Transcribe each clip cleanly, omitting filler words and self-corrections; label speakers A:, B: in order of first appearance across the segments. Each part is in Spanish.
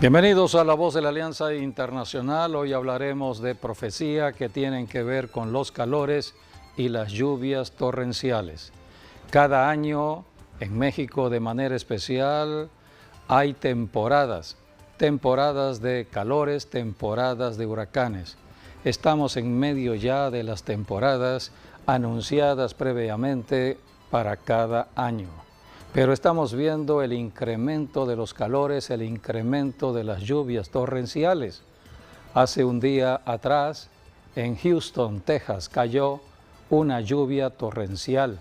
A: Bienvenidos a La Voz de la Alianza Internacional. Hoy hablaremos de profecía que tienen que ver con los calores y las lluvias torrenciales. Cada año en México de manera especial hay temporadas de calores, temporadas de huracanes. Estamos en medio ya de las temporadas anunciadas previamente para cada año. Pero estamos viendo el incremento de los calores, el incremento de las lluvias torrenciales. Hace un día atrás, en Houston, Texas, cayó una lluvia torrencial.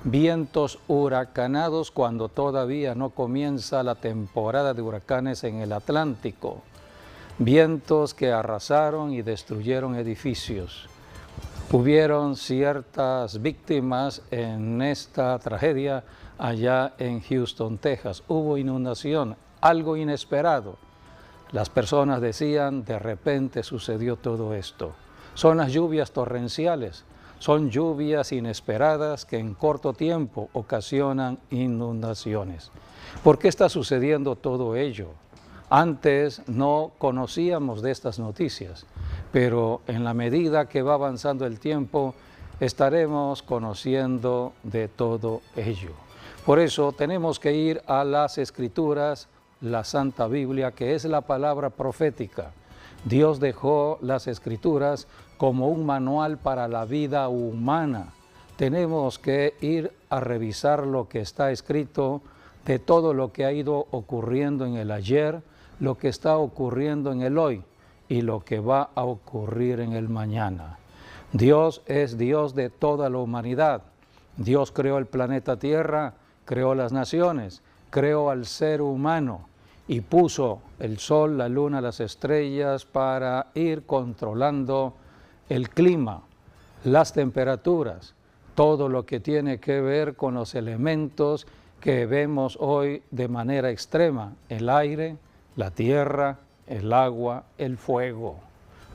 A: Vientos huracanados cuando todavía no comienza la temporada de huracanes en el Atlántico. Vientos que arrasaron y destruyeron edificios. Hubieron ciertas víctimas en esta tragedia allá en Houston, Texas. Hubo inundación, algo inesperado. Las personas decían, de repente sucedió todo esto. Son las lluvias torrenciales, son lluvias inesperadas que en corto tiempo ocasionan inundaciones. ¿Por qué está sucediendo todo ello? Antes no conocíamos de estas noticias, pero en la medida que va avanzando el tiempo, estaremos conociendo de todo ello. Por eso tenemos que ir a las Escrituras, la Santa Biblia, que es la palabra profética. Dios dejó las Escrituras como un manual para la vida humana. Tenemos que ir a revisar lo que está escrito de todo lo que ha ido ocurriendo en el ayer, lo que está ocurriendo en el hoy y lo que va a ocurrir en el mañana. Dios es Dios de toda la humanidad. Dios creó el planeta Tierra, creó las naciones, creó al ser humano y puso el sol, la luna, las estrellas para ir controlando el clima, las temperaturas, todo lo que tiene que ver con los elementos que vemos hoy de manera extrema, el aire, la tierra, el agua, el fuego.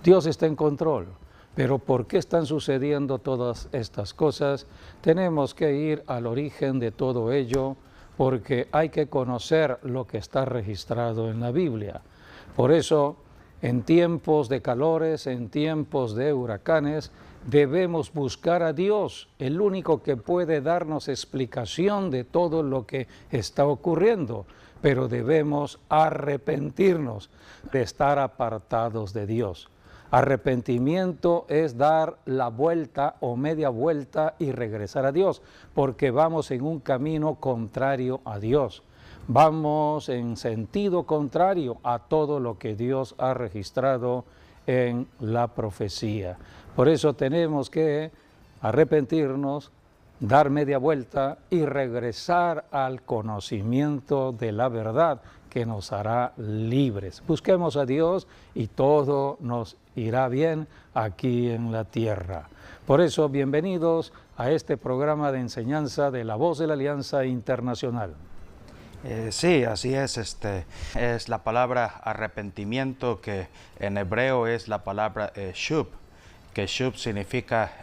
A: Dios está en control. Pero ¿por qué están sucediendo todas estas cosas? Tenemos que ir al origen de todo ello porque hay que conocer lo que está registrado en la Biblia. Por eso, en tiempos de calores, en tiempos de huracanes, debemos buscar a Dios, el único que puede darnos explicación de todo lo que está ocurriendo. Pero debemos arrepentirnos de estar apartados de Dios. Arrepentimiento es dar la vuelta o media vuelta y regresar a Dios, porque vamos en un camino contrario a Dios. Vamos en sentido contrario a todo lo que Dios ha registrado en la profecía. Por eso tenemos que arrepentirnos, dar media vuelta y regresar al conocimiento de la verdad que nos hará libres. Busquemos a Dios y todo nos irá bien aquí en la tierra. Por eso, bienvenidos a este programa de enseñanza de La Voz de la Alianza Internacional.
B: Sí, así es. Es la palabra arrepentimiento, que en hebreo es la palabra shub, que shub significa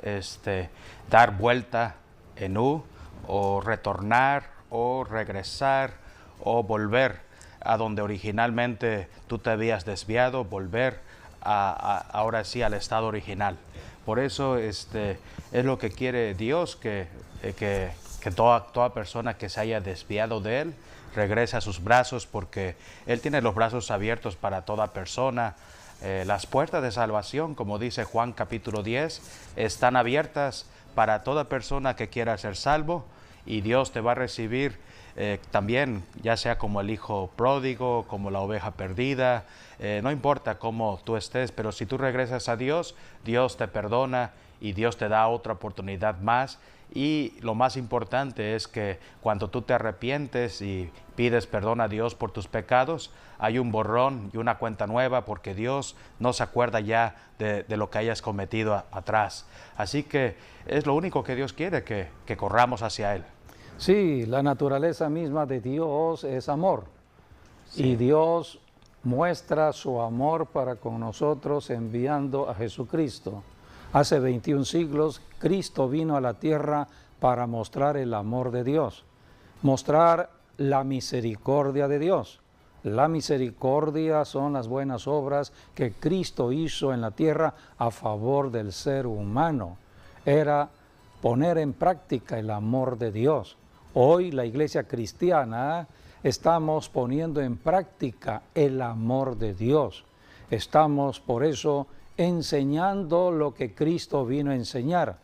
B: dar vuelta en U, o retornar, o regresar, o volver a donde originalmente tú te habías desviado, volver ahora sí al estado original. Por eso es lo que quiere Dios, que toda persona que se haya desviado de Él regrese a sus brazos, porque Él tiene los brazos abiertos para toda persona. Las puertas de salvación, como dice Juan capítulo 10, están abiertas para toda persona que quiera ser salvo, y Dios te va a recibir también, ya sea como el hijo pródigo, como la oveja perdida, no importa cómo tú estés, pero si tú regresas a Dios, Dios te perdona y Dios te da otra oportunidad más. Y lo más importante es que cuando tú te arrepientes y pides perdón a Dios por tus pecados, hay un borrón y una cuenta nueva, porque Dios no se acuerda ya de lo que hayas cometido atrás. Así que es lo único que Dios quiere, que corramos hacia Él.
A: Sí, la naturaleza misma de Dios es amor. Sí. Y Dios muestra su amor para con nosotros enviando a Jesucristo. Hace 21 siglos, Cristo vino a la tierra para mostrar el amor de Dios, mostrar la misericordia de Dios, la misericordia son las buenas obras que Cristo hizo en la tierra a favor del ser humano. Era poner en práctica el amor de Dios. Hoy la iglesia cristiana estamos poniendo en práctica el amor de Dios. Estamos por eso enseñando lo que Cristo vino a enseñar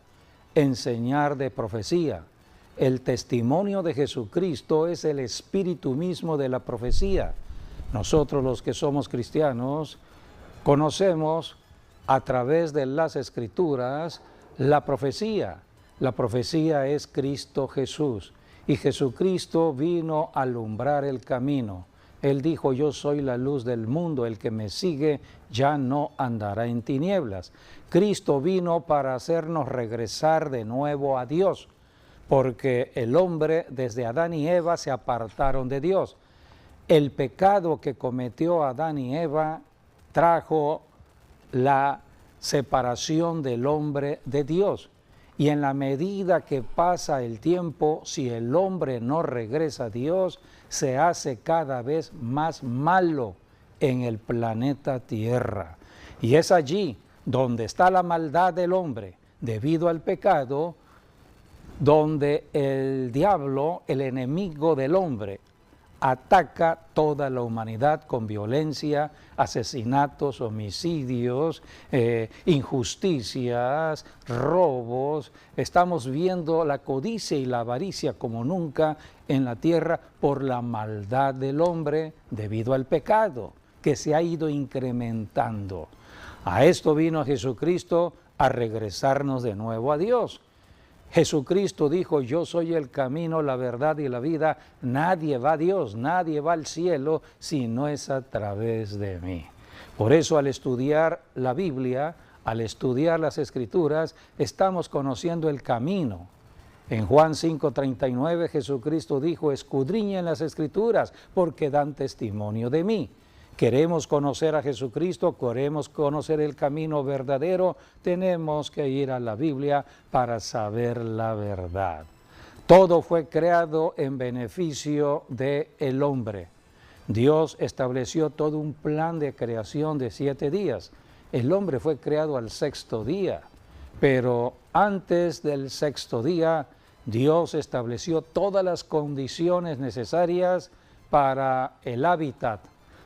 A: de profecía. El testimonio de Jesucristo es el espíritu mismo de la profecía. Nosotros los que somos cristianos conocemos a través de las Escrituras la profecía. La profecía es Cristo Jesús y Jesucristo vino a alumbrar el camino. Él dijo, yo soy la luz del mundo, el que me sigue ya no andará en tinieblas. Cristo vino para hacernos regresar de nuevo a Dios, porque el hombre desde Adán y Eva se apartaron de Dios. El pecado que cometió Adán y Eva trajo la separación del hombre de Dios. Y en la medida que pasa el tiempo, si el hombre no regresa a Dios, se hace cada vez más malo en el planeta Tierra. Y es allí donde está la maldad del hombre, debido al pecado, donde el diablo, el enemigo del hombre, ataca toda la humanidad con violencia, asesinatos, homicidios, injusticias, robos. Estamos viendo la codicia y la avaricia como nunca en la tierra por la maldad del hombre debido al pecado que se ha ido incrementando. A esto vino Jesucristo a regresarnos de nuevo a Dios. Jesucristo dijo, yo soy el camino, la verdad y la vida. Nadie va a Dios, nadie va al cielo si no es a través de mí. Por eso al estudiar la Biblia, al estudiar las Escrituras, estamos conociendo el camino. En Juan 5:39 Jesucristo dijo, escudriñen las Escrituras porque dan testimonio de mí. Queremos conocer a Jesucristo, queremos conocer el camino verdadero, tenemos que ir a la Biblia para saber la verdad. Todo fue creado en beneficio del hombre. Dios estableció todo un plan de creación de 7 días. El hombre fue creado al 6º día, pero antes del 6º día, Dios estableció todas las condiciones necesarias para el hábitat,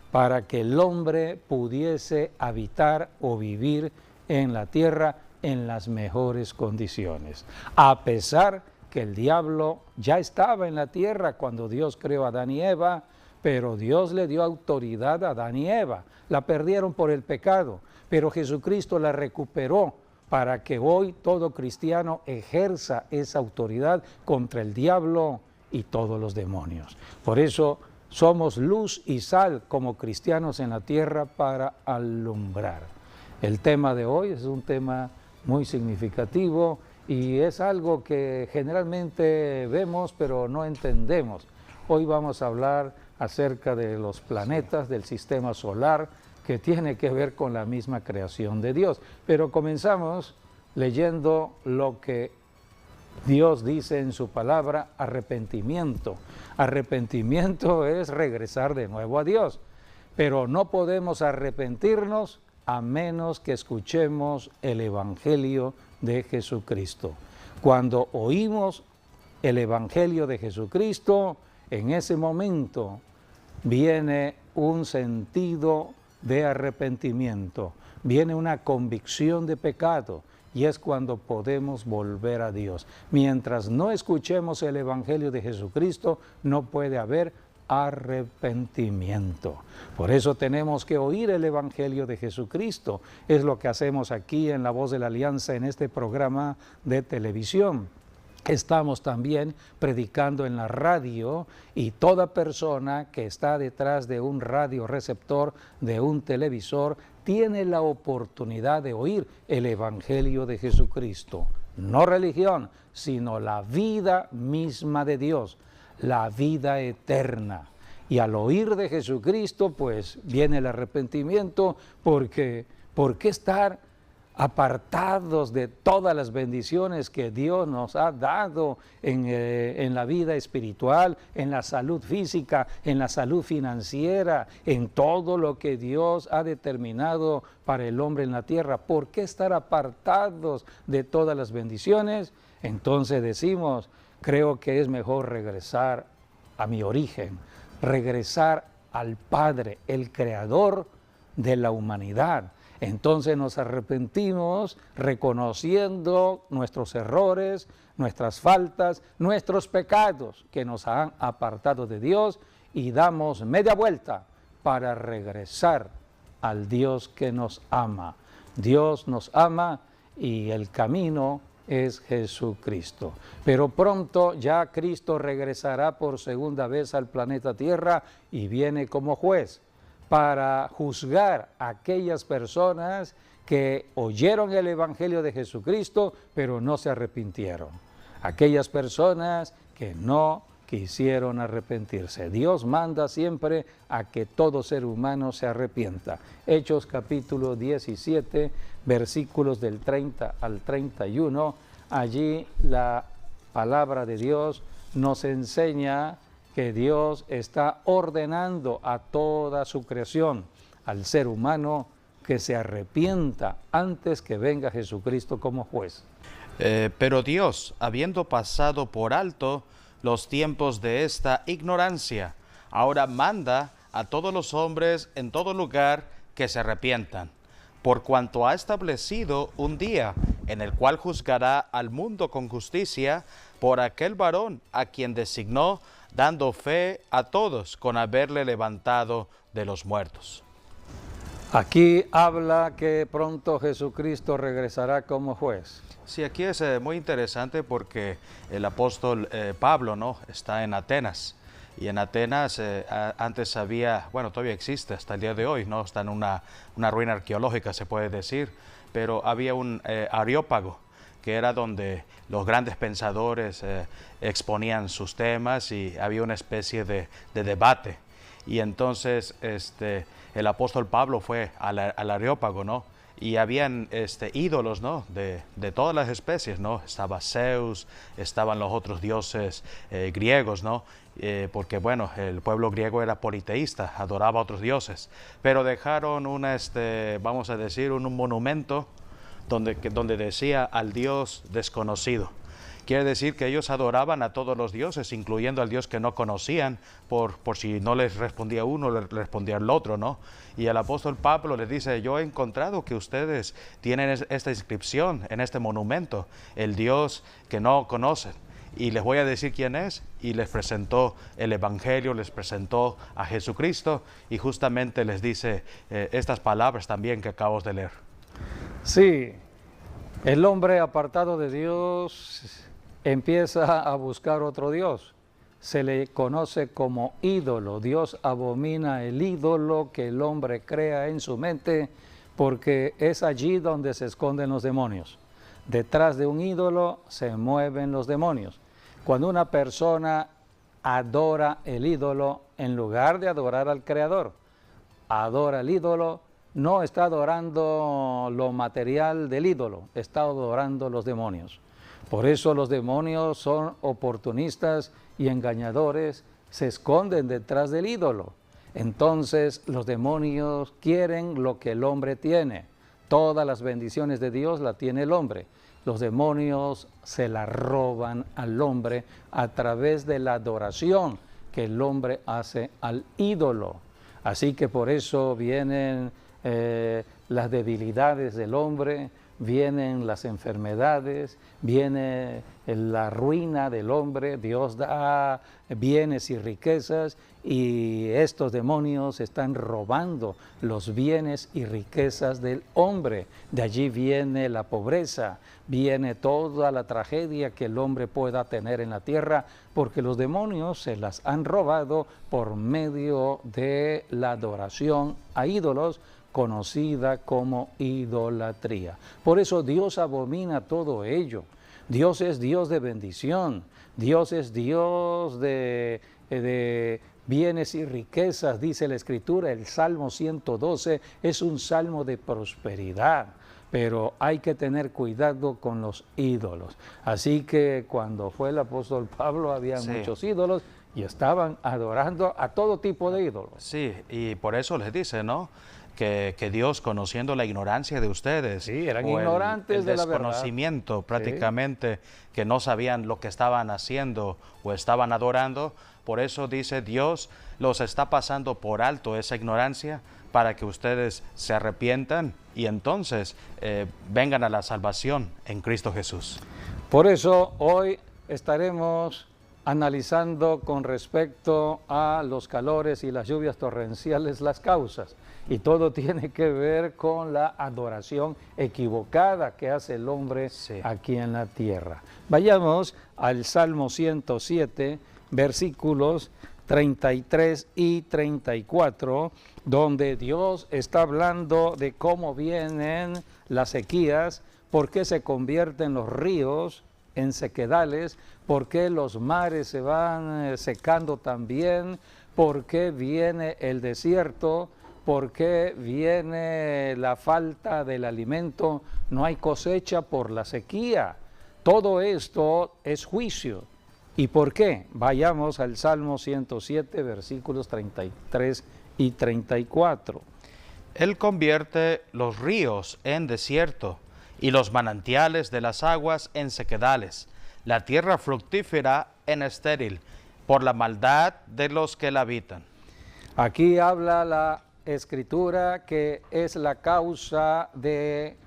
A: para que el hombre pudiese habitar o vivir en la tierra en las mejores condiciones. A pesar que el diablo ya estaba en la tierra cuando Dios creó a Adán y Eva, pero Dios le dio autoridad a Adán y Eva. La perdieron por el pecado, pero Jesucristo la recuperó para que hoy todo cristiano ejerza esa autoridad contra el diablo y todos los demonios. Por eso somos luz y sal como cristianos en la tierra para alumbrar. El tema de hoy es un tema muy significativo y es algo que generalmente vemos pero no entendemos. Hoy vamos a hablar acerca de los planetas del sistema solar que tiene que ver con la misma creación de Dios. Pero comenzamos leyendo lo que Dios dice en su palabra, arrepentimiento. Arrepentimiento es regresar de nuevo a Dios, pero no podemos arrepentirnos a menos que escuchemos el Evangelio de Jesucristo. Cuando oímos el Evangelio de Jesucristo, en ese momento viene un sentido de arrepentimiento, viene una convicción de pecado. Y es cuando podemos volver a Dios. Mientras no escuchemos el Evangelio de Jesucristo, no puede haber arrepentimiento. Por eso tenemos que oír el Evangelio de Jesucristo. Es lo que hacemos aquí en La Voz de la Alianza, en este programa de televisión. Estamos también predicando en la radio y toda persona que está detrás de un radioreceptor, de un televisor, tiene la oportunidad de oír el Evangelio de Jesucristo. No religión, sino la vida misma de Dios, la vida eterna. Y al oír de Jesucristo, pues viene el arrepentimiento, porque ¿por qué estar apartados de todas las bendiciones que Dios nos ha dado en la vida espiritual, en la salud física, en la salud financiera, en todo lo que Dios ha determinado para el hombre en la tierra. ¿Por qué estar apartados de todas las bendiciones? Entonces decimos, creo que es mejor regresar a mi origen, regresar al Padre, el Creador de la humanidad. Entonces nos arrepentimos reconociendo nuestros errores, nuestras faltas, nuestros pecados que nos han apartado de Dios y damos media vuelta para regresar al Dios que nos ama. Dios nos ama y el camino es Jesucristo. Pero pronto ya Cristo regresará por segunda vez al planeta Tierra y viene como juez para juzgar a aquellas personas que oyeron el Evangelio de Jesucristo, pero no se arrepintieron. Aquellas personas que no quisieron arrepentirse. Dios manda siempre a que todo ser humano se arrepienta. Hechos capítulo 17, versículos del 30 al 31, allí la palabra de Dios nos enseña que Dios está ordenando a toda su creación, al ser humano, que se arrepienta antes que venga Jesucristo como juez.
B: Pero Dios, habiendo pasado por alto los tiempos de esta ignorancia, ahora manda a todos los hombres en todo lugar que se arrepientan, por cuanto ha establecido un día en el cual juzgará al mundo con justicia por aquel varón a quien designó, dando fe a todos con haberle levantado de los muertos.
A: Aquí habla que pronto Jesucristo regresará como juez.
B: Sí, aquí es muy interesante porque el apóstol Pablo, ¿no?, está en Atenas. Y en Atenas antes había, bueno, todavía existe hasta el día de hoy, ¿no? Está en una ruina arqueológica, se puede decir, pero había un areópago, que era donde los grandes pensadores exponían sus temas y había una especie de debate. Y entonces el apóstol Pablo fue al areópago, ¿no? Y habían ídolos, ¿no?, de todas las especies, ¿no? Estaba Zeus, estaban los otros dioses griegos, ¿no? Porque, bueno, el pueblo griego era politeísta, adoraba a otros dioses. Pero dejaron vamos a decir, un monumento donde decía al Dios desconocido. Quiere decir que ellos adoraban a todos los dioses, incluyendo al Dios que no conocían, por si no les respondía uno, les respondía el otro, ¿no? Y el apóstol Pablo les dice, yo he encontrado que ustedes tienen esta inscripción en este monumento, el Dios que no conocen. Y les voy a decir quién es, y les presentó el Evangelio, les presentó a Jesucristo, y justamente les dice estas palabras también que acabo de leer.
A: Sí, el hombre apartado de Dios empieza a buscar otro Dios. Se le conoce como ídolo. Dios abomina el ídolo que el hombre crea en su mente porque es allí donde se esconden los demonios. Detrás de un ídolo se mueven los demonios. Cuando una persona adora el ídolo, en lugar de adorar al Creador, adora el ídolo, no está adorando lo material del ídolo, está adorando los demonios. Por eso los demonios son oportunistas y engañadores, se esconden detrás del ídolo. Entonces los demonios quieren lo que el hombre tiene. Todas las bendiciones de Dios la tiene el hombre. Los demonios se la roban al hombre a través de la adoración que el hombre hace al ídolo. Así que por eso vienen las debilidades del hombre, vienen las enfermedades, viene la ruina del hombre. Dios da bienes y riquezas y estos demonios están robando los bienes y riquezas del hombre. De allí viene la pobreza, viene toda la tragedia que el hombre pueda tener en la tierra, porque los demonios se las han robado por medio de la adoración a ídolos, conocida como idolatría. Por eso Dios abomina todo ello. Dios es Dios de bendición, Dios es Dios de bienes y riquezas, dice la Escritura. El Salmo 112 es un salmo de prosperidad. pero hay que tener cuidado con los ídolos. Así que cuando fue el apóstol Pablo había muchos ídolos y estaban adorando a todo tipo de ídolos.
B: Sí, y por eso les dice, ¿no?, que Dios, conociendo la ignorancia de ustedes,
A: sí, eran ignorantes de la verdad,
B: desconocimiento prácticamente, que no sabían lo que estaban haciendo o estaban adorando, por eso dice Dios los está pasando por alto esa ignorancia para que ustedes se arrepientan y entonces vengan a la salvación en Cristo Jesús.
A: Por eso hoy estaremos analizando con respecto a los calores y las lluvias torrenciales las causas. Y todo tiene que ver con la adoración equivocada que hace el hombre aquí en la tierra. Vayamos al Salmo 107, versículos 33 y 34, donde Dios está hablando de cómo vienen las sequías, por qué se convierten los ríos en sequedales, por qué los mares se van secando también, por qué viene el desierto, por qué viene la falta del alimento, no hay cosecha por la sequía. Todo esto es juicio. ¿Y por qué? Vayamos al Salmo 107, versículos 33 y 34.
B: Él convierte los ríos en desierto y los manantiales de las aguas en sequedales, la tierra fructífera en estéril, por la maldad de los que la habitan.
A: Aquí habla la Escritura que es la causa de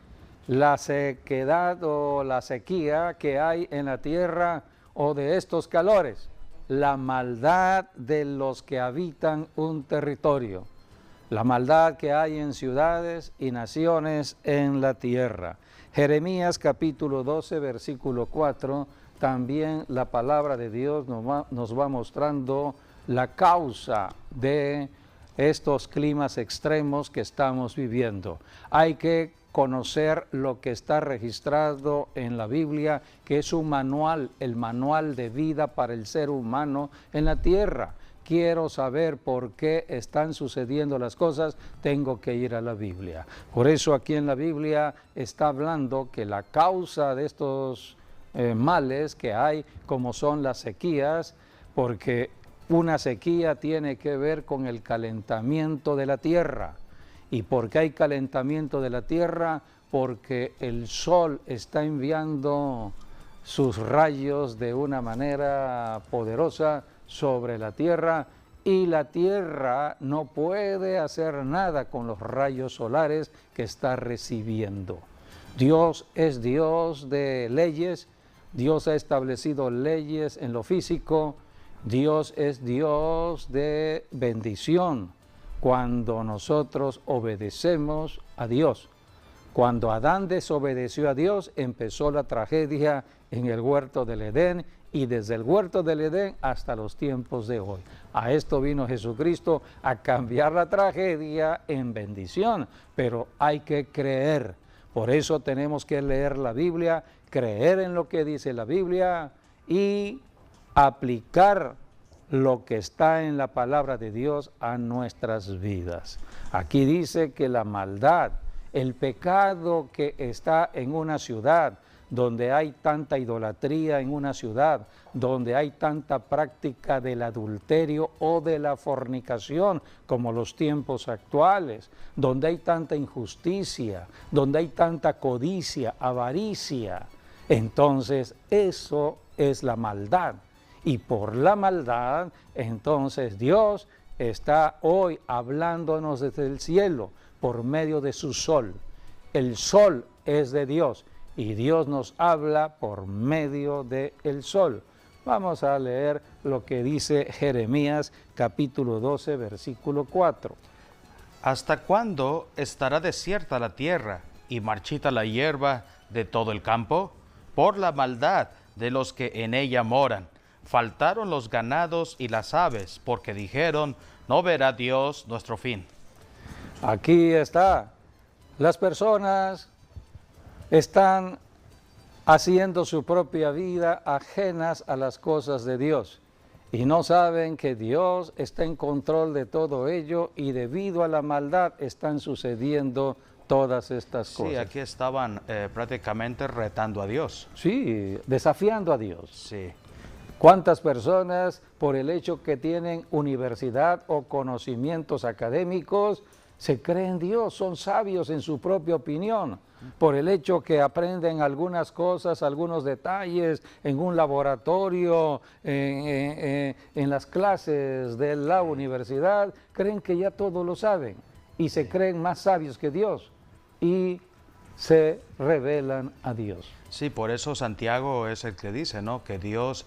A: la sequedad o la sequía que hay en la tierra o de estos calores, la maldad de los que habitan un territorio, la maldad que hay en ciudades y naciones en la tierra. Jeremías capítulo 12, versículo 4, también la palabra de Dios nos va mostrando la causa de estos climas extremos que estamos viviendo. Hay que conocer lo que está registrado en la Biblia, que es un manual, el manual de vida para el ser humano en la tierra. Quiero saber por qué están sucediendo las cosas, tengo que ir a la Biblia. Por eso aquí en la Biblia está hablando que la causa de estos males que hay, como son las sequías, porque una sequía tiene que ver con el calentamiento de la tierra. ¿Y por qué hay calentamiento de la tierra? Porque el sol está enviando sus rayos de una manera poderosa sobre la tierra y la tierra no puede hacer nada con los rayos solares que está recibiendo. Dios es Dios de leyes, Dios ha establecido leyes en lo físico, Dios es Dios de bendición cuando nosotros obedecemos a Dios. Cuando Adán desobedeció a Dios, empezó la tragedia en el huerto del Edén y desde el huerto del Edén hasta los tiempos de hoy. A esto vino Jesucristo, a cambiar la tragedia en bendición, pero hay que creer. Por eso tenemos que leer la Biblia, creer en lo que dice la Biblia y aplicar lo que está en la palabra de Dios a nuestras vidas. Aquí dice que la maldad, el pecado que está en una ciudad, donde hay tanta idolatría en una ciudad, donde hay tanta práctica del adulterio o de la fornicación, como los tiempos actuales, donde hay tanta injusticia, donde hay tanta codicia, avaricia, entonces eso es la maldad. Y por la maldad, entonces Dios está hoy hablándonos desde el cielo por medio de su sol. El sol es de Dios y Dios nos habla por medio del sol. Vamos a leer lo que dice Jeremías capítulo 12, versículo 4.
B: ¿Hasta cuándo estará desierta la tierra y marchita la hierba de todo el campo? Por la maldad de los que en ella moran. Faltaron los ganados y las aves, porque dijeron, no verá Dios nuestro fin.
A: Aquí está. Las personas están haciendo su propia vida ajenas a las cosas de Dios y no saben que Dios está en control de todo ello y debido a la maldad están sucediendo todas estas
B: Sí,
A: cosas.
B: aquí estaban prácticamente retando a Dios.
A: Sí, desafiando a Dios.
B: Sí,
A: ¿Cuántas personas, por el hecho que tienen universidad o conocimientos académicos, se creen Dios, son sabios en su propia opinión? Por el hecho que aprenden algunas cosas, algunos detalles en un laboratorio, en las clases de la universidad, creen que ya todo lo saben y se creen más sabios que Dios y se revelan a Dios.
B: sí, por eso Santiago es el que dice, ¿no? Que Dios,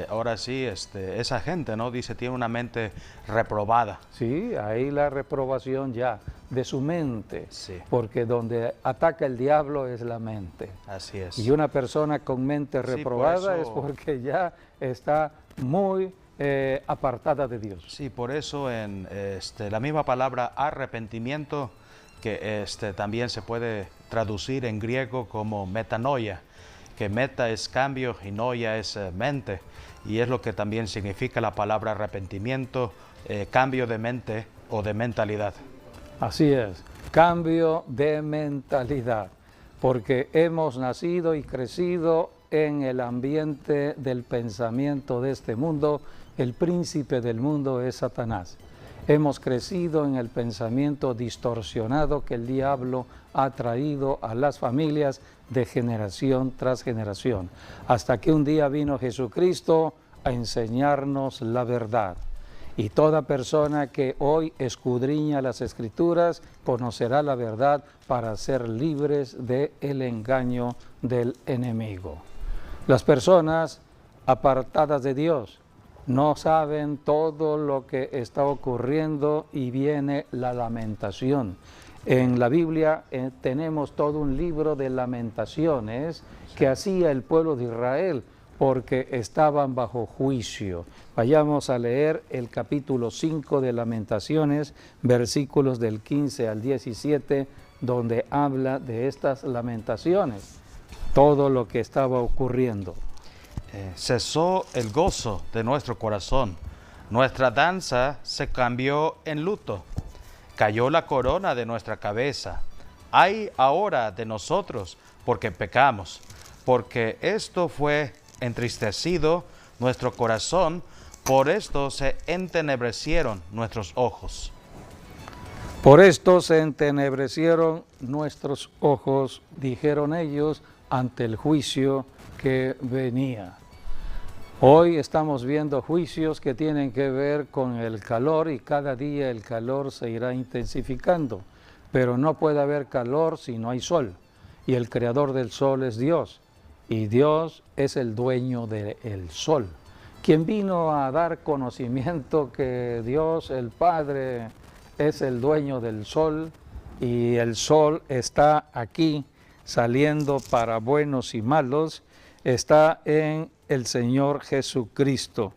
B: ahora sí, esa gente, ¿no? Dice, tiene una mente reprobada.
A: Sí, ahí la reprobación ya de su mente,
B: Sí.
A: porque donde ataca el diablo es la mente.
B: Así es.
A: Y una persona con mente
B: Sí, por
A: reprobada es
B: eso-
A: porque ya está muy apartada de Dios.
B: Sí, por eso en la misma palabra arrepentimiento, que también se puede traducir en griego como metanoia, que meta es cambio y noia es mente, y es lo que también significa la palabra arrepentimiento, cambio de mente o de mentalidad.
A: Así es, cambio de mentalidad, porque hemos nacido y crecido en el ambiente del pensamiento de este mundo. El príncipe del mundo es Satanás. Hemos crecido en el pensamiento distorsionado que el diablo ha traído a las familias de generación tras generación, hasta que un día vino Jesucristo a enseñarnos la verdad. Y toda persona que hoy escudriña las Escrituras conocerá la verdad para ser libres del engaño del enemigo. Las personas apartadas de Dios no saben todo lo que está ocurriendo y viene la lamentación. En la Biblia tenemos todo un libro de lamentaciones que hacía el pueblo de Israel porque estaban bajo juicio. Vayamos a leer el capítulo 5 de Lamentaciones, versículos del 15 al 17, donde habla de estas lamentaciones, todo lo que estaba ocurriendo.
B: Cesó el gozo de nuestro corazón, nuestra danza se cambió en luto, cayó la corona de nuestra cabeza. Ay ahora de nosotros, porque pecamos, porque esto fue entristecido nuestro corazón, por esto se entenebrecieron nuestros ojos.
A: Por esto se entenebrecieron nuestros ojos, dijeron ellos, ante el juicio que venía. Hoy estamos viendo juicios que tienen que ver con el calor y cada día el calor se irá intensificando, pero no puede haber calor si no hay sol y el creador del sol es Dios y Dios es el dueño del sol. Quien vino a dar conocimiento que Dios el Padre es el dueño del sol y el sol está aquí saliendo para buenos y malos, está en el Señor Jesucristo.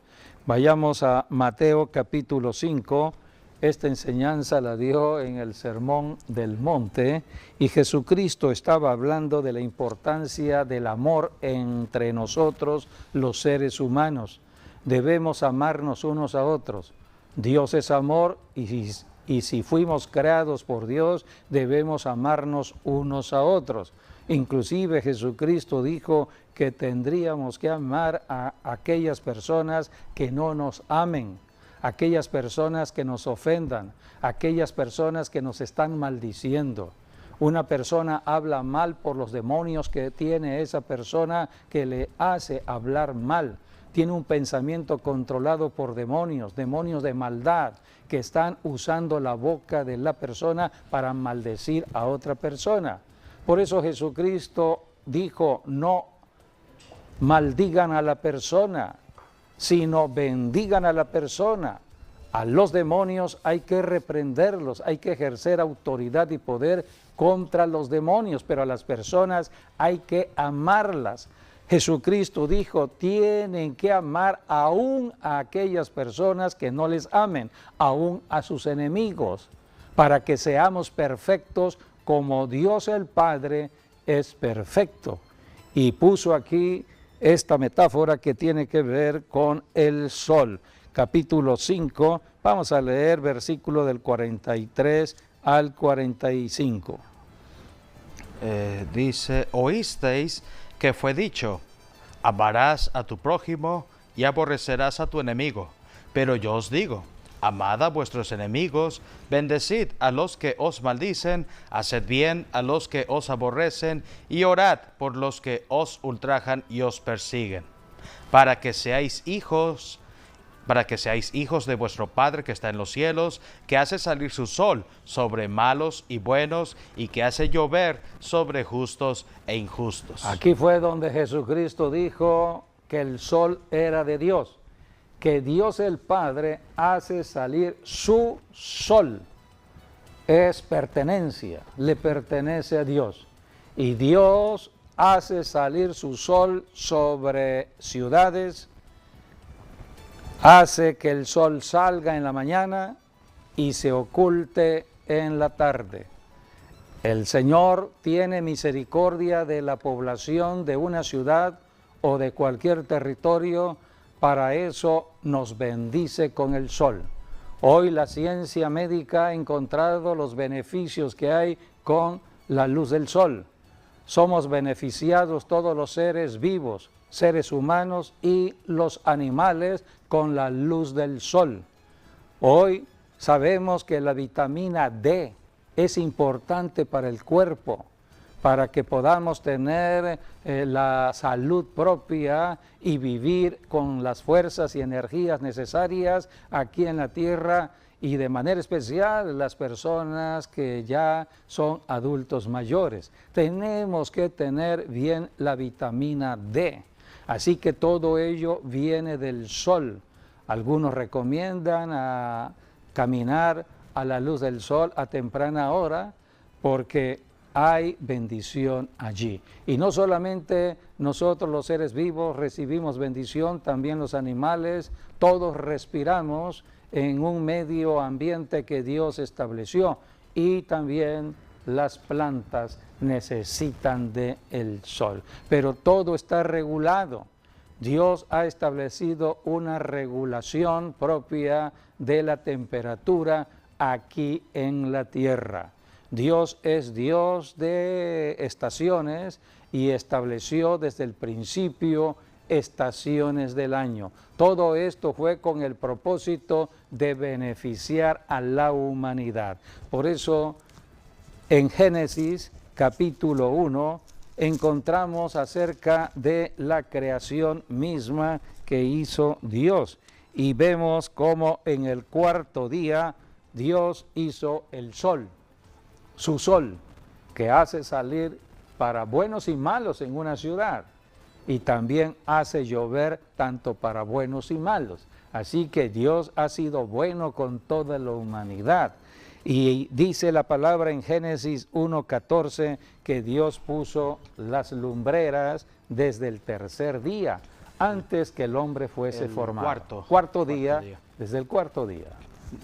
A: Vayamos a Mateo capítulo 5, esta enseñanza la dio en el Sermón del Monte y Jesucristo estaba hablando de la importancia del amor entre nosotros los seres humanos. Debemos amarnos unos a otros. Dios es amor y si fuimos creados por Dios, debemos amarnos unos a otros. Inclusive Jesucristo dijo que tendríamos que amar a aquellas personas que no nos amen, aquellas personas que nos ofendan, aquellas personas que nos están maldiciendo. Una persona habla mal por los demonios que tiene esa persona que le hace hablar mal. Tiene un pensamiento controlado por demonios, demonios de maldad, que están usando la boca de la persona para maldecir a otra persona. Por eso Jesucristo dijo, no maldigan a la persona, sino bendigan a la persona. A los demonios hay que reprenderlos, hay que ejercer autoridad y poder contra los demonios, pero a las personas hay que amarlas. Jesucristo dijo, tienen que amar aún a aquellas personas que no les amen, aún a sus enemigos, para que seamos perfectos como Dios el Padre es perfecto. Y puso aquí esta metáfora que tiene que ver con el sol. Capítulo 5, vamos a leer versículo del 43 al 45.
B: Dice, oísteis que fue dicho, amarás a tu prójimo y aborrecerás a tu enemigo. Pero yo os digo, amad a vuestros enemigos, bendecid a los que os maldicen, haced bien a los que os aborrecen, y orad por los que os ultrajan y os persiguen, para que seáis hijos de vuestro Padre que está en los cielos, que hace salir su sol sobre malos y buenos, y que hace llover sobre justos e injustos.
A: Aquí fue donde Jesucristo dijo que el sol era de Dios, que Dios el Padre hace salir su sol. Es pertenencia, le pertenece a Dios. Y Dios hace salir su sol sobre ciudades, hace que el sol salga en la mañana y se oculte en la tarde. El Señor tiene misericordia de la población de una ciudad o de cualquier territorio, para eso nos bendice con el sol. Hoy la ciencia médica ha encontrado los beneficios que hay con la luz del sol. Somos beneficiados todos los seres vivos, seres humanos y los animales con la luz del sol. Hoy sabemos que la vitamina D es importante para el cuerpo, para que podamos tener la salud propia y vivir con las fuerzas y energías necesarias aquí en la tierra, y de manera especial las personas que ya son adultos mayores. Tenemos que tener bien la vitamina D. Así que todo ello viene del sol. Algunos recomiendan a caminar a la luz del sol a temprana hora porque hay bendición allí. Y no solamente nosotros los seres vivos recibimos bendición, también los animales, todos respiramos en un medio ambiente que Dios estableció, y también las plantas necesitan del sol. Pero todo está regulado. Dios ha establecido una regulación propia de la temperatura aquí en la tierra. Dios es Dios de estaciones y estableció desde el principio estaciones del año. Todo esto fue con el propósito de beneficiar a la humanidad. Por eso, en Génesis capítulo 1, encontramos acerca de la creación misma que hizo Dios. Y vemos cómo en el cuarto día Dios hizo el sol, su sol, que hace salir para buenos y malos en una ciudad, y también hace llover tanto para buenos y malos. Así que Dios ha sido bueno con toda la humanidad. Y dice la palabra en Génesis 1:14 que Dios puso las lumbreras desde el tercer día, antes que el hombre fuese formado. Cuarto día, desde el cuarto día.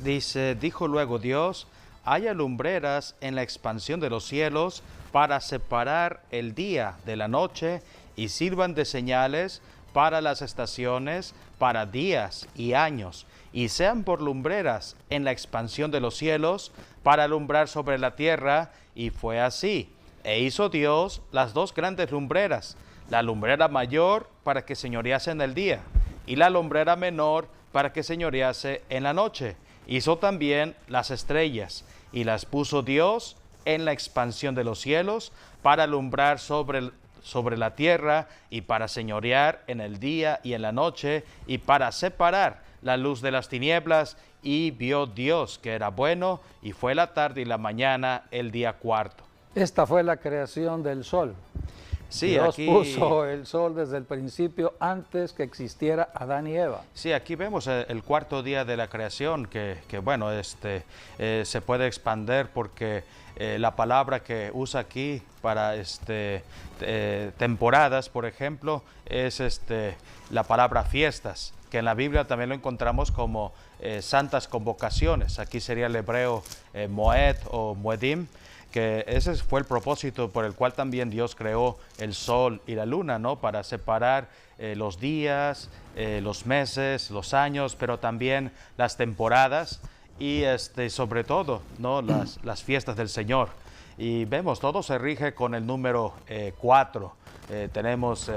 B: Dice, dijo luego Dios, haya lumbreras en la expansión de los cielos para separar el día de la noche, y sirvan de señales para las estaciones, para días y años, y sean por lumbreras en la expansión de los cielos, para alumbrar sobre la tierra. Y fue así. E hizo Dios las dos grandes lumbreras, la lumbrera mayor para que señorease en el día, y la lumbrera menor para que señorease en la noche. Hizo también las estrellas, y las puso Dios en la expansión de los cielos, para alumbrar sobre la tierra, y para señorear en el día y en la noche, y para separar la luz de las tinieblas. Y vio Dios que era bueno, y fue la tarde y la mañana el día cuarto.
A: Esta fue la creación del sol.
B: Sí,
A: Dios
B: aquí
A: puso el sol desde el principio, antes que existiera Adán y Eva.
B: Sí, aquí vemos el cuarto día de la creación, que bueno, se puede expander porque la palabra que usa aquí para temporadas, por ejemplo, es la palabra fiestas, que en la Biblia también lo encontramos como santas convocaciones. Aquí sería el hebreo moed o moedim, que ese fue el propósito por el cual también Dios creó el sol y la luna, ¿no? Para separar los días, los meses, los años, pero también las temporadas y sobre todo, ¿no? las fiestas del Señor. Y vemos, todo se rige con el número 4. Tenemos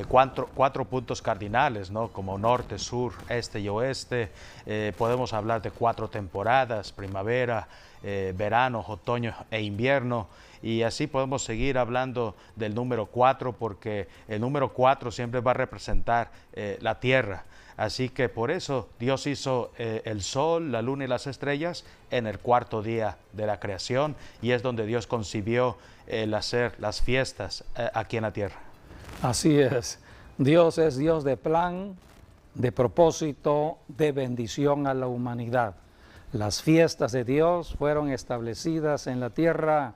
B: cuatro puntos cardinales, ¿no? Como norte, sur, este y oeste. Podemos hablar de 4 temporadas: primavera, verano, otoño e invierno. Y así podemos seguir hablando del número 4, porque el número 4 siempre va a representar la tierra. Así que por eso Dios hizo el sol, la luna y las estrellas en el 4.º día de la creación, y es donde Dios concibió el hacer las fiestas aquí en la tierra.
A: Así es. Dios es Dios de plan, de propósito, de bendición a la humanidad. Las fiestas de Dios fueron establecidas en la tierra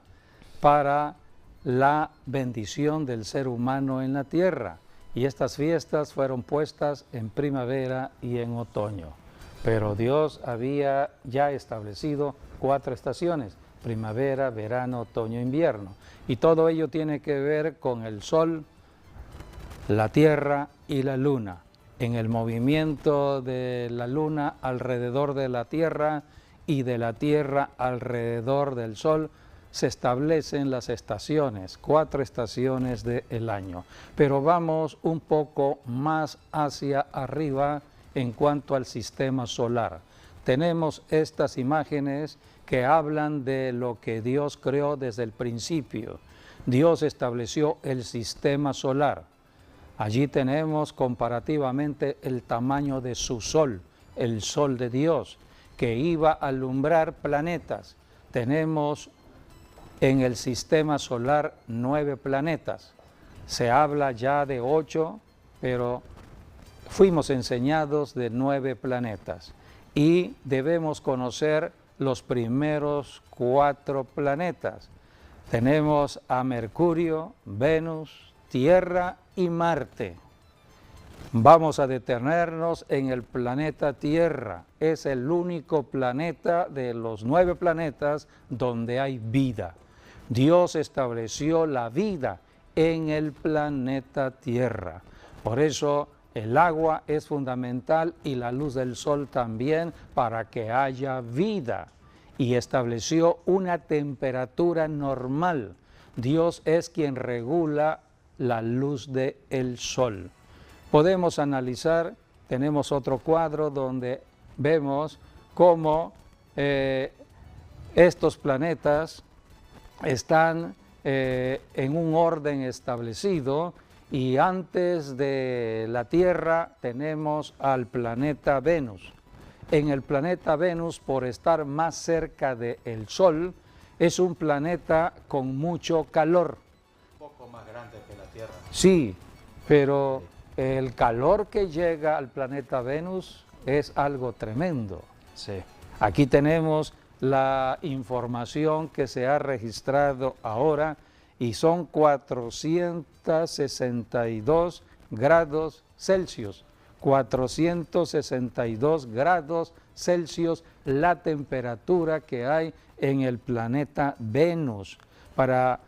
A: para la bendición del ser humano en la tierra. Y estas fiestas fueron puestas en primavera y en otoño. Pero Dios había ya establecido 4 estaciones: primavera, verano, otoño, invierno. Y todo ello tiene que ver con el sol, la tierra y la luna. En el movimiento de la luna alrededor de la tierra y de la tierra alrededor del sol se establecen las estaciones, 4 estaciones del año. Pero vamos un poco más hacia arriba en cuanto al sistema solar. Tenemos estas imágenes que hablan de lo que Dios creó desde el principio. Dios estableció el sistema solar. Allí tenemos comparativamente el tamaño de su sol, el sol de Dios, que iba a alumbrar planetas. Tenemos en el sistema solar 9 planetas. Se habla ya de 8, pero fuimos enseñados de 9 planetas. Y debemos conocer los primeros 4 planetas. Tenemos a Mercurio, Venus, Tierra y Marte. Vamos a detenernos en el planeta Tierra. Es el único planeta de los 9 planetas donde hay vida. Dios estableció la vida en el planeta Tierra. Por eso el agua es fundamental y la luz del sol también, para que haya vida. Y estableció una temperatura normal. Dios es quien regula la luz del sol. Podemos analizar, tenemos otro cuadro donde vemos cómo estos planetas están en un orden establecido, y antes de la Tierra tenemos al planeta Venus. En el planeta Venus, por estar más cerca del Sol, es un planeta con mucho calor.
B: Un poco más grande que la Tierra.
A: Sí, pero el calor que llega al planeta Venus es algo tremendo.
B: Sí.
A: Aquí tenemos la información que se ha registrado ahora, y son 462 grados Celsius. 462 grados Celsius la temperatura que hay en el planeta Venus. Para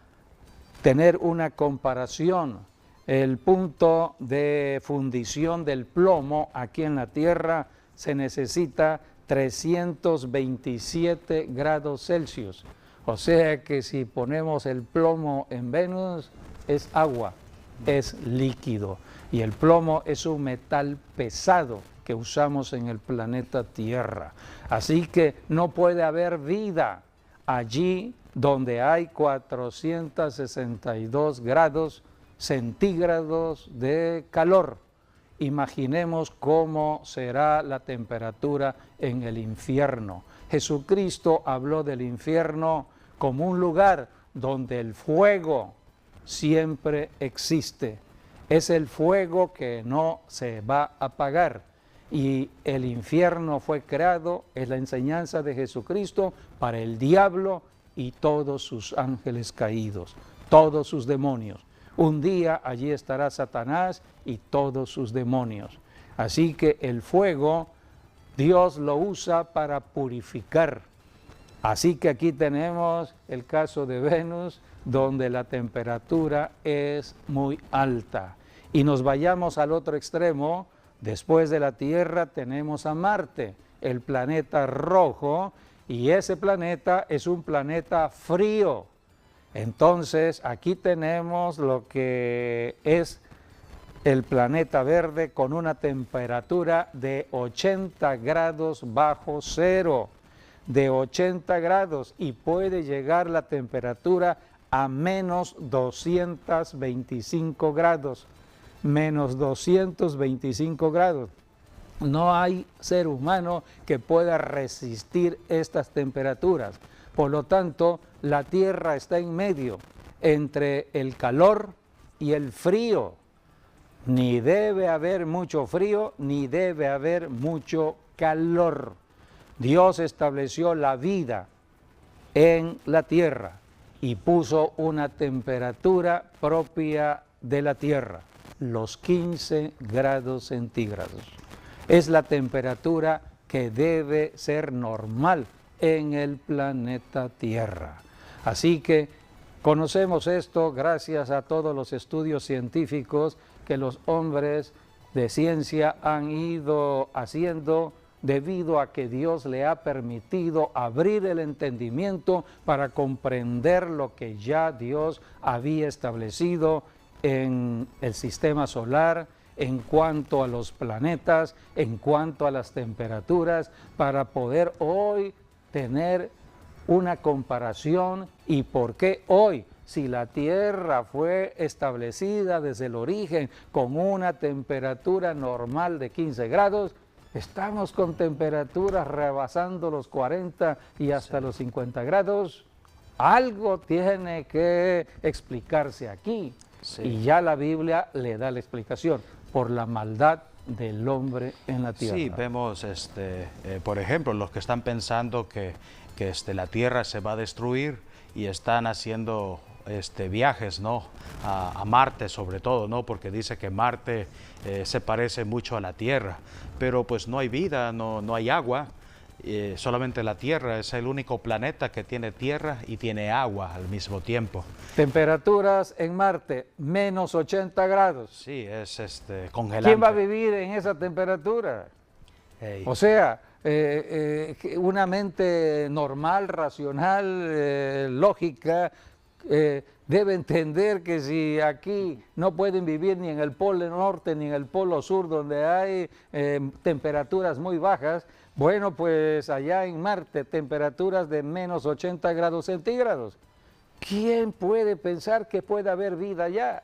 A: tener una comparación, el punto de fundición del plomo aquí en la Tierra se necesita 327 grados Celsius. O sea que si ponemos el plomo en Venus, es agua, es líquido. Y el plomo es un metal pesado que usamos en el planeta Tierra. Así que no puede haber vida allí donde hay 462 grados centígrados de calor. Imaginemos cómo será la temperatura en el infierno. Jesucristo habló del infierno como un lugar donde el fuego siempre existe. Es el fuego que no se va a apagar. Y el infierno fue creado, es la enseñanza de Jesucristo, para el diablo y todos sus ángeles caídos, todos sus demonios. Un día allí estará Satanás y todos sus demonios. Así que el fuego Dios lo usa para purificar. Así que aquí tenemos el caso de Venus, donde la temperatura es muy alta. Y nos vayamos al otro extremo. Después de la Tierra tenemos a Marte, el planeta rojo, y ese planeta es un planeta frío. Entonces, aquí tenemos lo que es el planeta verde con una temperatura de 80 grados bajo cero, de 80 grados, y puede llegar la temperatura a menos 225 grados, menos 225 grados. No hay ser humano que pueda resistir estas temperaturas. Por lo tanto, la Tierra está en medio entre el calor y el frío. Ni debe haber mucho frío, ni debe haber mucho calor. Dios estableció la vida en la Tierra y puso una temperatura propia de la Tierra, los 15 grados centígrados. Es la temperatura que debe ser normal en el planeta Tierra. Así que conocemos esto gracias a todos los estudios científicos que los hombres de ciencia han ido haciendo debido a que Dios le ha permitido abrir el entendimiento para comprender lo que ya Dios había establecido en el sistema solar, en cuanto a los planetas, en cuanto a las temperaturas, para poder hoy tener una comparación. ¿Y por qué hoy? Si la Tierra fue establecida desde el origen con una temperatura normal de 15 grados, estamos con temperaturas rebasando los 40 y hasta los 50 grados. Algo tiene que explicarse aquí. Sí. Y ya la Biblia le da la explicación, por la maldad del hombre en la tierra.
B: Sí, vemos, por ejemplo, los que están pensando que la tierra se va a destruir y están haciendo viajes, ¿no?, a Marte sobre todo, ¿no?, porque dice que Marte se parece mucho a la Tierra, pero pues no hay vida, no hay agua. Solamente la Tierra es el único planeta que tiene tierra y tiene agua al mismo tiempo.
A: Temperaturas en Marte, menos 80 grados.
B: Sí, es congelante.
A: ¿Quién va a vivir en esa temperatura? Hey. O sea, una mente normal, racional, lógica, debe entender que si aquí no pueden vivir ni en el polo norte ni en el polo sur, donde hay temperaturas muy bajas, bueno, pues allá en Marte, temperaturas de menos 80 grados centígrados. ¿Quién puede pensar que puede haber vida allá?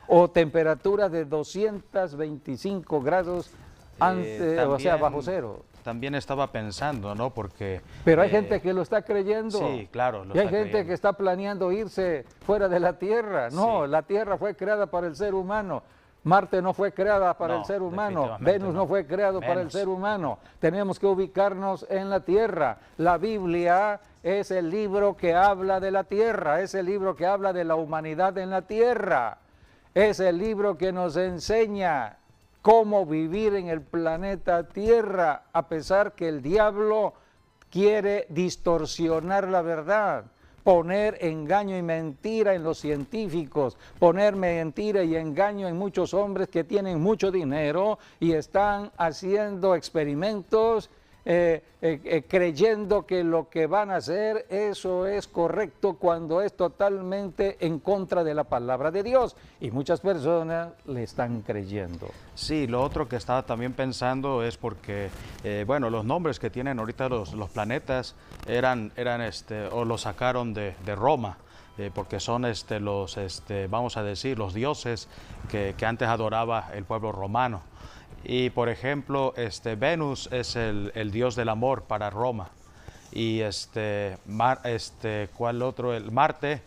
A: O temperaturas de 225 grados antes, también, o sea, bajo cero.
B: También estaba pensando, ¿no? Porque...
A: Pero hay gente que lo está creyendo.
B: Sí, claro.
A: Y hay gente que está planeando irse fuera de la Tierra. No, sí. La Tierra fue creada para el ser humano. Marte no fue creada para el ser humano, Venus no fue creado para el ser humano. Tenemos que ubicarnos en la Tierra. La Biblia es el libro que habla de la Tierra, es el libro que habla de la humanidad en la Tierra. Es el libro que nos enseña cómo vivir en el planeta Tierra, a pesar que el diablo quiere distorsionar la verdad, poner engaño y mentira en los científicos, poner mentira y engaño en muchos hombres que tienen mucho dinero y están haciendo experimentos creyendo que lo que van a hacer, eso es correcto, cuando es totalmente en contra de la palabra de Dios. Y muchas personas le están creyendo.
B: Sí, lo otro que estaba también pensando es porque, bueno, los nombres que tienen ahorita los planetas eran o los sacaron de Roma. Porque son vamos a decir, los dioses que antes adoraba el pueblo romano. Y por ejemplo, Venus es el dios del amor para Roma. Y ¿cuál otro? El Marte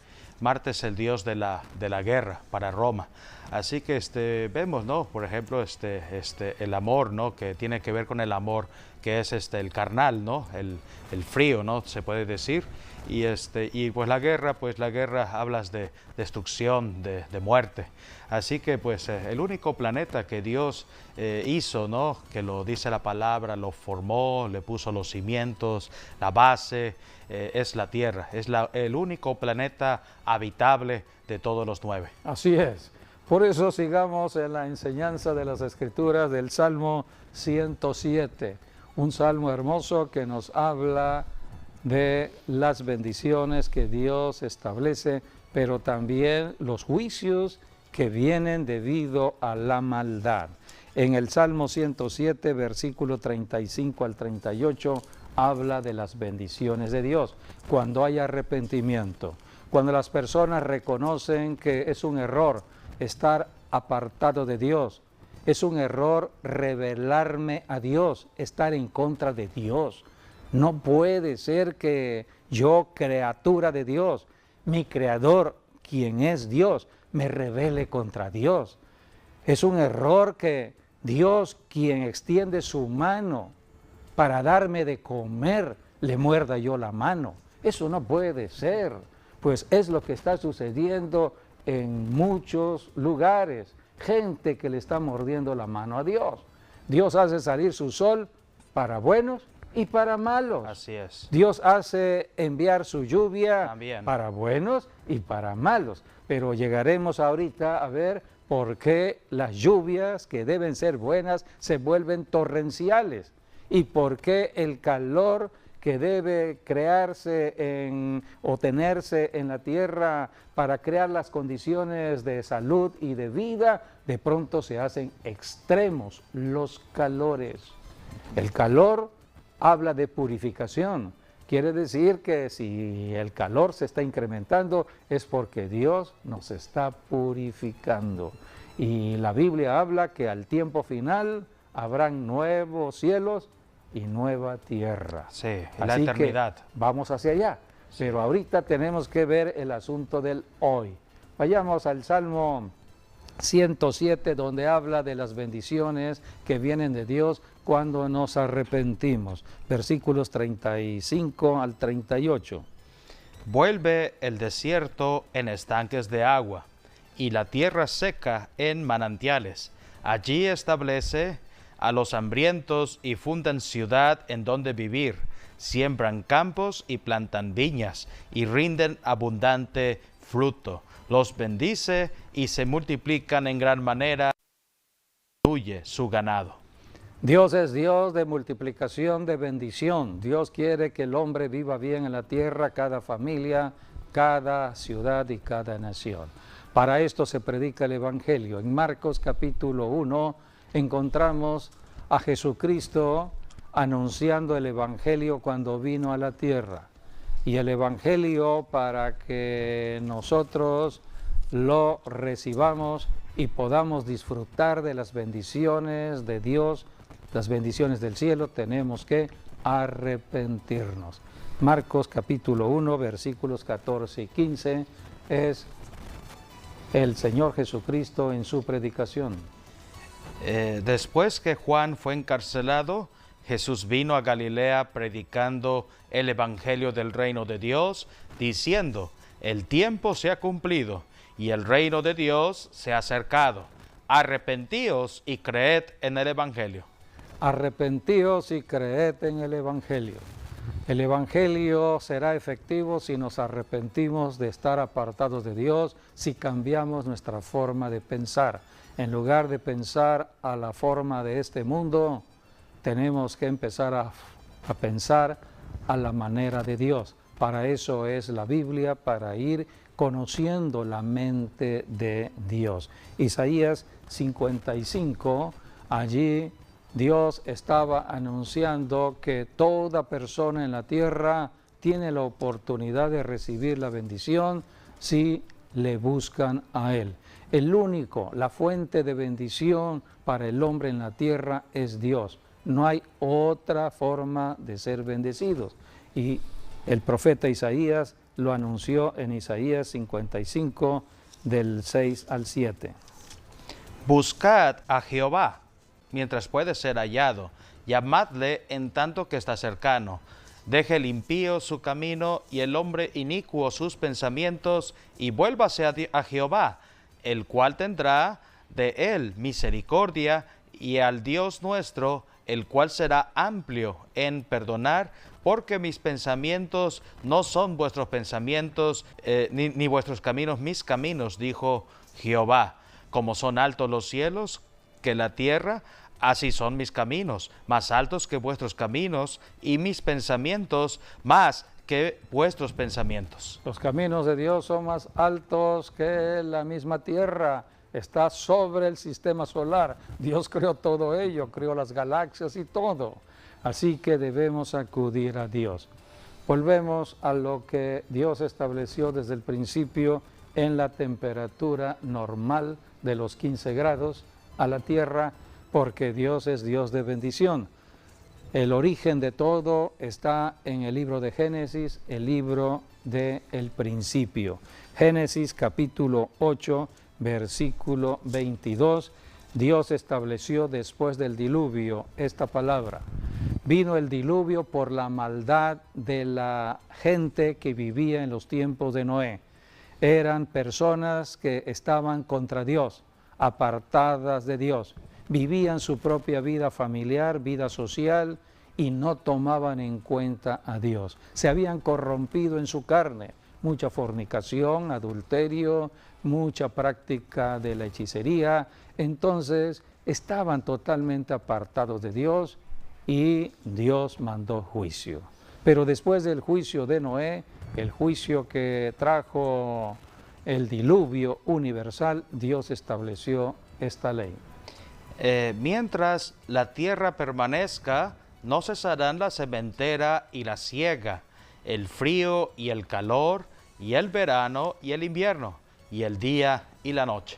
B: es el dios de la guerra para Roma. Así que vemos, ¿no? Por ejemplo, el amor, ¿no?, que tiene que ver con el amor, que es el carnal, ¿no?, el frío, ¿no?, se puede decir. Y pues la guerra hablas de destrucción, de muerte. Así que pues el único planeta que Dios hizo, ¿no?, que lo dice la palabra, lo formó, le puso los cimientos, la base, es la Tierra. Es el único planeta habitable de todos los 9.
A: Así es. Por eso sigamos en la enseñanza de las Escrituras del Salmo 107, un salmo hermoso que nos habla de las bendiciones que Dios establece pero también los juicios que vienen debido a la maldad. En el Salmo 107, versículo 35 al 38, habla de las bendiciones de Dios. Cuando hay arrepentimiento, cuando las personas reconocen que es un error estar apartado de Dios, es un error rebelarme a Dios, estar en contra de Dios. No puede ser que yo, criatura de Dios, mi creador, quien es Dios, me rebele contra Dios. Es un error que Dios, quien extiende su mano para darme de comer, le muerda yo la mano. Eso no puede ser, pues es lo que está sucediendo en muchos lugares. Gente que le está mordiendo la mano a Dios. Dios hace salir su sol para buenos y para malos.
B: Así es.
A: Dios hace enviar su lluvia
B: También
A: para buenos y para malos. Pero llegaremos ahorita a ver por qué las lluvias que deben ser buenas se vuelven torrenciales y por qué el calor que debe crearse o tenerse en la tierra para crear las condiciones de salud y de vida, de pronto se hacen extremos los calores. El calor habla de purificación. Quiere decir que si el calor se está incrementando es porque Dios nos está purificando. Y la Biblia habla que al tiempo final habrán nuevos cielos y nueva tierra.
B: Sí,
A: Así
B: la eternidad.
A: que vamos hacia allá. Pero ahorita tenemos que ver el asunto del hoy. Vayamos al Salmo 107, donde habla de las bendiciones que vienen de Dios cuando nos arrepentimos. Versículos 35 al 38.
B: Vuelve el desierto en estanques de agua, y la tierra seca en manantiales. Allí establece a los hambrientos y fundan ciudad en donde vivir. Siembran campos y plantan viñas, y rinden abundante fruto. Los bendice y se multiplican en gran manera, incluye su ganado.
A: Dios es Dios de multiplicación, de bendición. Dios quiere que el hombre viva bien en la tierra, cada familia, cada ciudad y cada nación. Para esto se predica el Evangelio. En Marcos capítulo 1 encontramos a Jesucristo anunciando el Evangelio cuando vino a la tierra. Y el Evangelio, para que nosotros lo recibamos y podamos disfrutar de las bendiciones de Dios, las bendiciones del cielo, tenemos que arrepentirnos. Marcos capítulo 1, versículos 14 y 15 es el Señor Jesucristo en su predicación.
B: Después que Juan fue encarcelado, Jesús vino a Galilea predicando el evangelio del reino de Dios, diciendo: el tiempo se ha cumplido y el reino de Dios se ha acercado. Arrepentíos y creed en el evangelio.
A: Arrepentíos y creed en el Evangelio. El Evangelio será efectivo si nos arrepentimos de estar apartados de Dios, si cambiamos nuestra forma de pensar. En lugar de pensar a la forma de este mundo, tenemos que empezar a pensar a la manera de Dios. Para eso es la Biblia, para ir conociendo la mente de Dios. Isaías 55, allí Dios estaba anunciando que toda persona en la tierra tiene la oportunidad de recibir la bendición si le buscan a Él. El único, la fuente de bendición para el hombre en la tierra es Dios. No hay otra forma de ser bendecidos. Y el profeta Isaías lo anunció en Isaías 55, del 6 al 7.
B: Buscad a Jehová mientras puede ser hallado, llamadle en tanto que está cercano. Deje el impío su camino y el hombre inicuo sus pensamientos, y vuélvase a Jehová, el cual tendrá de él misericordia, y al Dios nuestro, el cual será amplio en perdonar, porque mis pensamientos no son vuestros pensamientos, ni vuestros caminos mis caminos, dijo Jehová. Como son altos los cielos que la tierra, así son mis caminos, más altos que vuestros caminos, y mis pensamientos más que vuestros pensamientos.
A: Los caminos de Dios son más altos que la misma tierra. Está sobre el sistema solar. Dios creó todo ello, creó las galaxias y todo. Así que debemos acudir a Dios. Volvemos a lo que Dios estableció desde el principio en la temperatura normal de los 15 grados a la tierra, porque Dios es Dios de bendición. El origen de todo está en el libro de Génesis, el libro del principio. Génesis capítulo 8, versículo 22, Dios estableció después del diluvio esta palabra. Vino el diluvio por la maldad de la gente que vivía en los tiempos de Noé. Eran personas que estaban contra Dios, apartadas de Dios. Vivían su propia vida familiar, vida social, y no tomaban en cuenta a Dios. Se habían corrompido en su carne. Mucha fornicación, adulterio, mucha práctica de la hechicería. Entonces estaban totalmente apartados de Dios y Dios mandó juicio. Pero después del juicio de Noé, el juicio que trajo el diluvio universal, Dios estableció esta ley.
B: Mientras la tierra permanezca, no cesarán la sementera y la siega, el frío y el calor, y el verano y el invierno, y el día y la noche.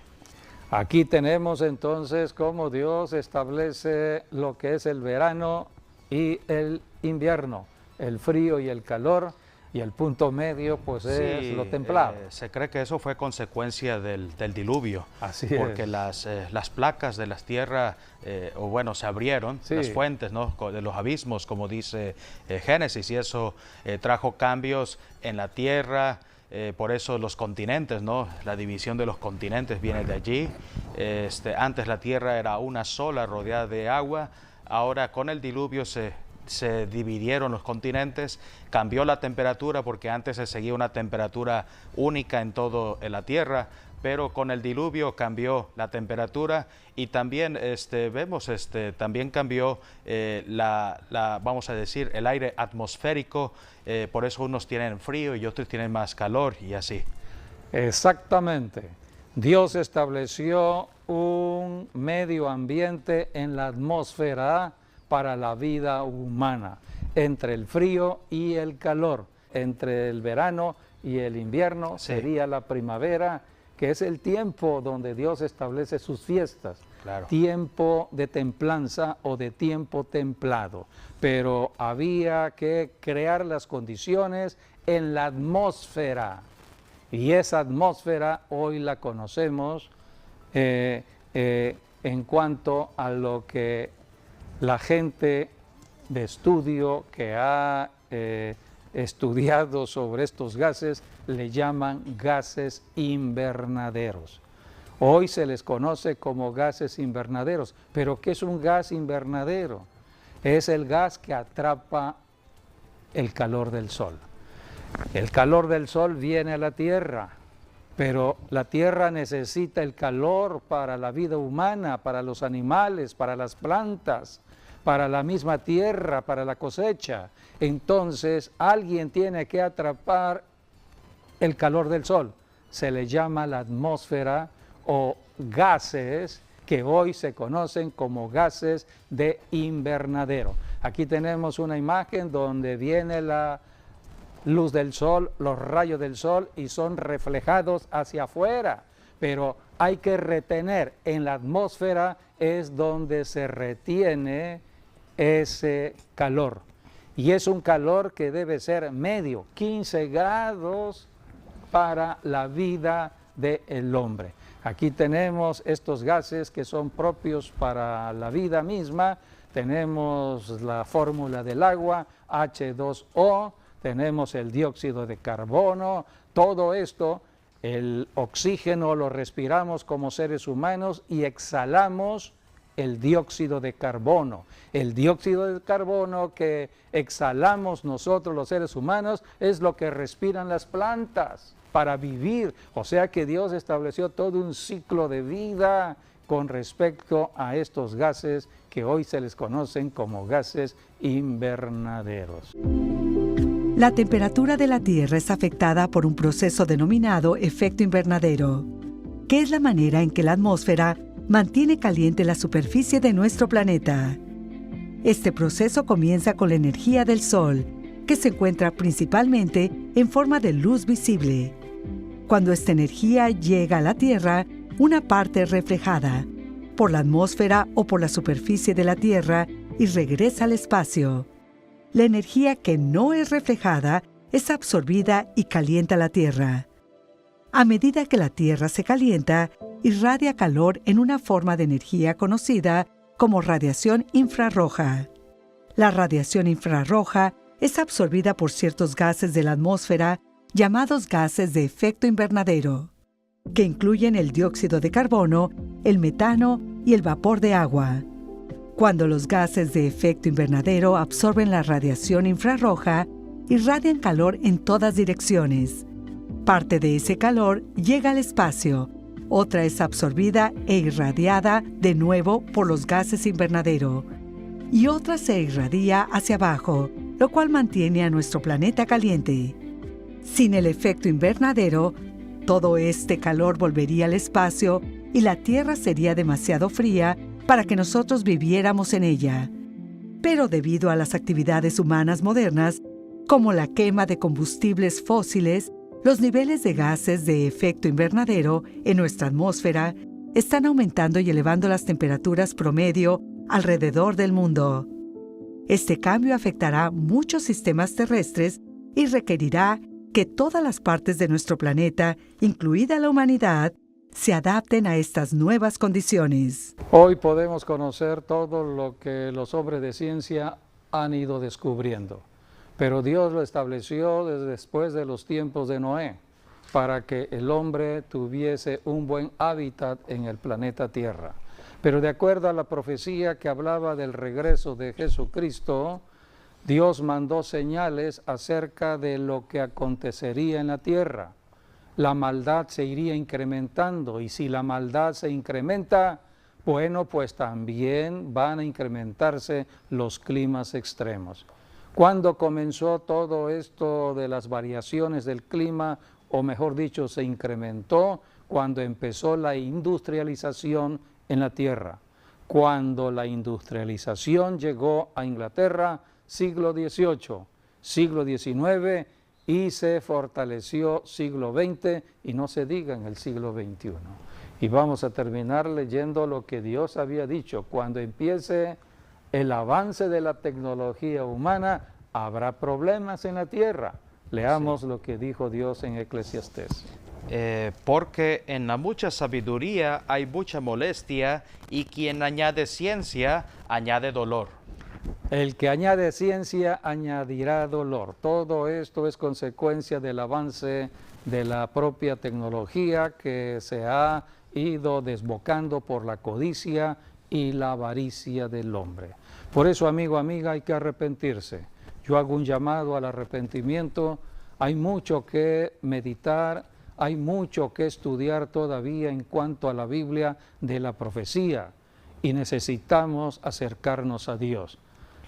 A: Aquí tenemos entonces cómo Dios establece lo que es el verano y el invierno, el frío y el calor, y el punto medio pues es lo templado.
B: Se cree que eso fue consecuencia del diluvio.
A: Así
B: porque
A: es.
B: Las placas de las tierras, se abrieron,
A: Sí.
B: las fuentes, ¿no?, de los abismos, como dice Génesis, y eso trajo cambios en la tierra. Por eso los continentes, ¿no?, la división de los continentes viene de allí. Antes la tierra era una sola rodeada de agua. Ahora con el diluvio se dividieron los continentes, cambió la temperatura porque antes se seguía una temperatura única en toda la tierra, pero con el diluvio cambió la temperatura y también también cambió vamos a decir, el aire atmosférico. Por eso unos tienen frío y otros tienen más calor y así.
A: Exactamente. Dios estableció un medio ambiente en la atmósfera para la vida humana, entre el frío y el calor, entre el verano y el invierno. Sí. Sería la primavera, que es el tiempo donde Dios establece sus fiestas. Claro. Tiempo de templanza o de tiempo templado, pero había que crear las condiciones en la atmósfera, y esa atmósfera hoy la conocemos en cuanto a lo que la gente de estudio que ha estudiado sobre estos gases le llaman gases invernaderos. Hoy se les conoce como gases invernaderos. ¿Pero qué es un gas invernadero? Es el gas que atrapa el calor del sol. El calor del sol viene a la tierra, pero la tierra necesita el calor para la vida humana, para los animales, para las plantas, para la misma tierra, para la cosecha. Entonces alguien tiene que atrapar el calor del sol. Se le llama la atmósfera o gases que hoy se conocen como gases de invernadero. Aquí tenemos una imagen donde viene la luz del sol, los rayos del sol, y son reflejados hacia afuera, pero hay que retener en la atmósfera, es donde se retiene ese calor, y es un calor que debe ser medio, 15 grados para la vida del hombre. Aquí tenemos estos gases que son propios para la vida misma. Tenemos la fórmula del agua, H2O, tenemos el dióxido de carbono. Todo esto, el oxígeno lo respiramos como seres humanos y exhalamos el dióxido de carbono. El dióxido de carbono que exhalamos nosotros los seres humanos es lo que respiran las plantas para vivir. O sea que Dios estableció todo un ciclo de vida con respecto a estos gases que hoy se les conocen como gases invernaderos.
C: La temperatura de la Tierra es afectada por un proceso denominado efecto invernadero, que es la manera en que la atmósfera mantiene caliente la superficie de nuestro planeta. Este proceso comienza con la energía del Sol, que se encuentra principalmente en forma de luz visible. Cuando esta energía llega a la Tierra, una parte es reflejada por la atmósfera o por la superficie de la Tierra y regresa al espacio. La energía que no es reflejada es absorbida y calienta la Tierra. A medida que la Tierra se calienta, irradia calor en una forma de energía conocida como radiación infrarroja. La radiación infrarroja es absorbida por ciertos gases de la atmósfera llamados gases de efecto invernadero, que incluyen el dióxido de carbono, el metano y el vapor de agua. Cuando los gases de efecto invernadero absorben la radiación infrarroja, irradian calor en todas direcciones. Parte de ese calor llega al espacio, otra es absorbida e irradiada de nuevo por los gases invernadero, y otra se irradia hacia abajo, lo cual mantiene a nuestro planeta caliente. Sin el efecto invernadero, todo este calor volvería al espacio y la Tierra sería demasiado fría para que nosotros viviéramos en ella. Pero debido a las actividades humanas modernas, como la quema de combustibles fósiles, los niveles de gases de efecto invernadero en nuestra atmósfera están aumentando y elevando las temperaturas promedio alrededor del mundo. Este cambio afectará muchos sistemas terrestres y requerirá que todas las partes de nuestro planeta, incluida la humanidad, se adapten a estas nuevas condiciones.
A: Hoy podemos conocer todo lo que los hombres de ciencia han ido descubriendo, pero Dios lo estableció desde después de los tiempos de Noé, para que el hombre tuviese un buen hábitat en el planeta Tierra. Pero de acuerdo a la profecía que hablaba del regreso de Jesucristo, Dios mandó señales acerca de lo que acontecería en la tierra. La maldad se iría incrementando, y si la maldad se incrementa, bueno, pues también van a incrementarse los climas extremos. ¿Cuándo comenzó todo esto de las variaciones del clima? O mejor dicho, se incrementó cuando empezó la industrialización en la tierra. Cuando la industrialización llegó a Inglaterra, siglo XVIII, siglo XIX, y se fortaleció siglo XX, y no se diga en el siglo XXI. Y vamos a terminar leyendo lo que Dios había dicho: cuando empiece el avance de la tecnología humana, habrá problemas en la tierra. Leamos lo que dijo Dios en Eclesiastés.
B: Porque en la mucha sabiduría hay mucha molestia, y quien añade ciencia, añade dolor.
A: El que añade ciencia, añadirá dolor. Todo esto es consecuencia del avance de la propia tecnología que se ha ido desbocando por la codicia y la avaricia del hombre. Por eso, amigo, amiga, hay que arrepentirse. Yo hago un llamado al arrepentimiento. Hay mucho que meditar, hay mucho que estudiar todavía en cuanto a la Biblia de la profecía, y necesitamos acercarnos a Dios.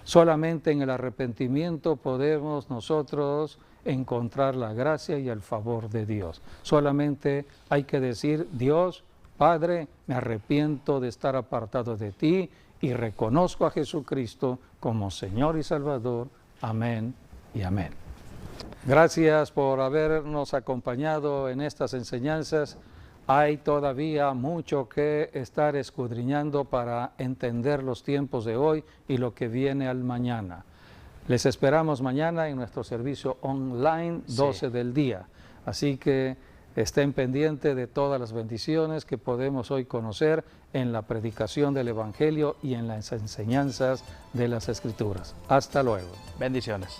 A: Solamente en el arrepentimiento podemos nosotros encontrar la gracia y el favor de Dios. Solamente hay que decir: Dios, Padre, me arrepiento de estar apartado de ti y reconozco a Jesucristo como Señor y Salvador. Amén y amén. Gracias por habernos acompañado en estas enseñanzas. Hay todavía mucho que estar escudriñando para entender los tiempos de hoy y lo que viene al mañana. Les esperamos mañana en nuestro servicio online, 12 del día. Así que estén pendientes de todas las bendiciones que podemos hoy conocer en la predicación del Evangelio y en las enseñanzas de las Escrituras. Hasta luego.
B: Bendiciones.